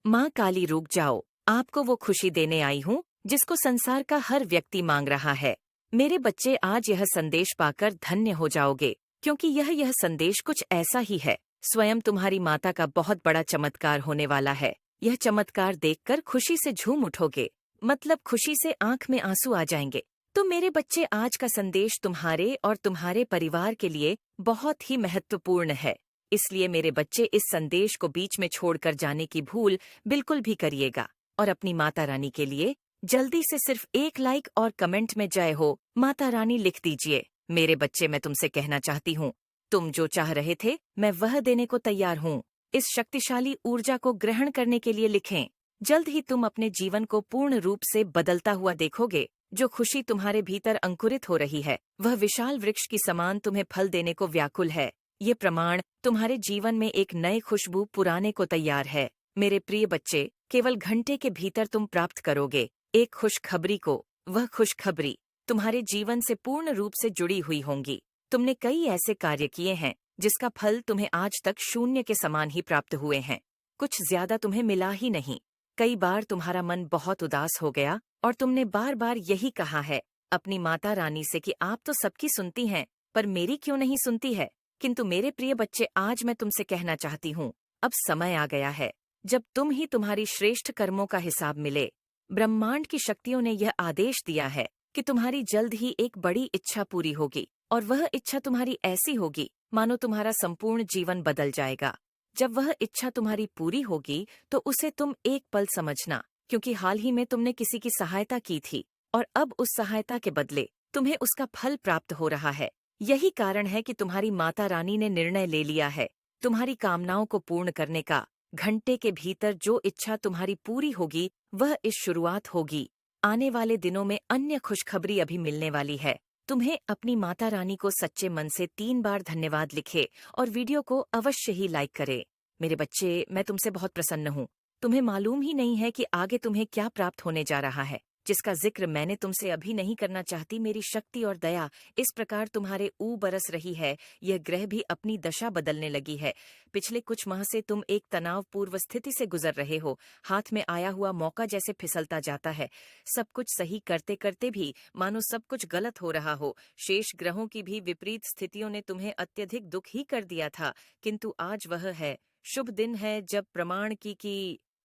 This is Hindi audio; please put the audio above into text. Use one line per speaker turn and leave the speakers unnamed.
माँ काली रुक जाओ, आपको वो खुशी देने आई हूँ जिसको संसार का हर व्यक्ति मांग रहा है। मेरे बच्चे, आज यह संदेश पाकर धन्य हो जाओगे, क्योंकि यह संदेश कुछ ऐसा ही है। स्वयं तुम्हारी माता का बहुत बड़ा चमत्कार होने वाला है। यह चमत्कार देखकर खुशी से झूम उठोगे, मतलब खुशी से आंख में आंसू आ जाएंगे। तो मेरे बच्चे, आज का संदेश तुम्हारे और तुम्हारे परिवार के लिए बहुत ही महत्वपूर्ण है। इसलिए मेरे बच्चे, इस संदेश को बीच में छोड़कर जाने की भूल बिल्कुल भी करिएगा और अपनी माता रानी के लिए जल्दी से सिर्फ एक लाइक और कमेंट में जय हो माता रानी लिख दीजिए। मेरे बच्चे, मैं तुमसे कहना चाहती हूँ, तुम जो चाह रहे थे मैं वह देने को तैयार हूँ। इस शक्तिशाली ऊर्जा को ग्रहण करने के लिए लिखें। जल्द ही तुम अपने जीवन को पूर्ण रूप से बदलता हुआ देखोगे। जो खुशी तुम्हारे भीतर अंकुरित हो रही है वह विशाल वृक्ष की समान तुम्हें फल देने को व्याकुल है। ये प्रमाण तुम्हारे जीवन में एक नए खुशबू पुराने को तैयार है। मेरे प्रिय बच्चे, केवल घंटे के भीतर तुम प्राप्त करोगे एक खुशखबरी को। वह खुशखबरी तुम्हारे जीवन से पूर्ण रूप से जुड़ी हुई होंगी। तुमने कई ऐसे कार्य किए हैं जिसका फल तुम्हें आज तक शून्य के समान ही प्राप्त हुए हैं। कुछ ज्यादा तुम्हें मिला ही नहीं। कई बार तुम्हारा मन बहुत उदास हो गया और तुमने बार बार यही कहा है अपनी माता रानी से कि आप तो सबकी सुनती हैं, पर मेरी क्यों नहीं सुनती है। किंतु मेरे प्रिय बच्चे, आज मैं तुमसे कहना चाहती हूँ, अब समय आ गया है जब तुम ही तुम्हारी श्रेष्ठ कर्मों का हिसाब मिले। ब्रह्मांड की शक्तियों ने यह आदेश दिया है कि तुम्हारी जल्द ही एक बड़ी इच्छा पूरी होगी, और वह इच्छा तुम्हारी ऐसी होगी मानो तुम्हारा संपूर्ण जीवन बदल जाएगा। जब वह इच्छा तुम्हारी पूरी होगी तो उसे तुम एक पल समझना, क्योंकि हाल ही में तुमने किसी की सहायता की थी और अब उस सहायता के बदले तुम्हें उसका फल प्राप्त हो रहा है। यही कारण है कि तुम्हारी माता रानी ने निर्णय ले लिया है तुम्हारी कामनाओं को पूर्ण करने का। घंटे के भीतर जो इच्छा तुम्हारी पूरी होगी वह इस शुरुआत होगी। आने वाले दिनों में अन्य खुशखबरी अभी मिलने वाली है। तुम्हें अपनी माता रानी को सच्चे मन से 3 बार धन्यवाद लिखे और वीडियो को अवश्य ही लाइक करे। मेरे बच्चे, मैं तुमसे बहुत प्रसन्न हूँ। तुम्हें मालूम ही नहीं है कि आगे तुम्हें क्या प्राप्त होने जा रहा है, जिसका जिक्र मैंने तुमसे अभी नहीं करना चाहती। मेरी शक्ति और दया इस प्रकार तुम्हारे बरस रही है, यह ग्रह भी अपनी दशा बदलने लगी है। पिछले कुछ माह से तुम एक तनावपूर्ण स्थिति से गुजर रहे हो। हाथ में आया हुआ मौका जैसे फिसलता जाता है। सब कुछ सही करते करते भी मानो सब कुछ गलत हो रहा हो। शेष ग्रहों की भी विपरीत स्थितियों ने तुम्हें अत्यधिक दुख ही कर दिया था, किंतु आज वह है शुभ दिन है जब प्रमाण की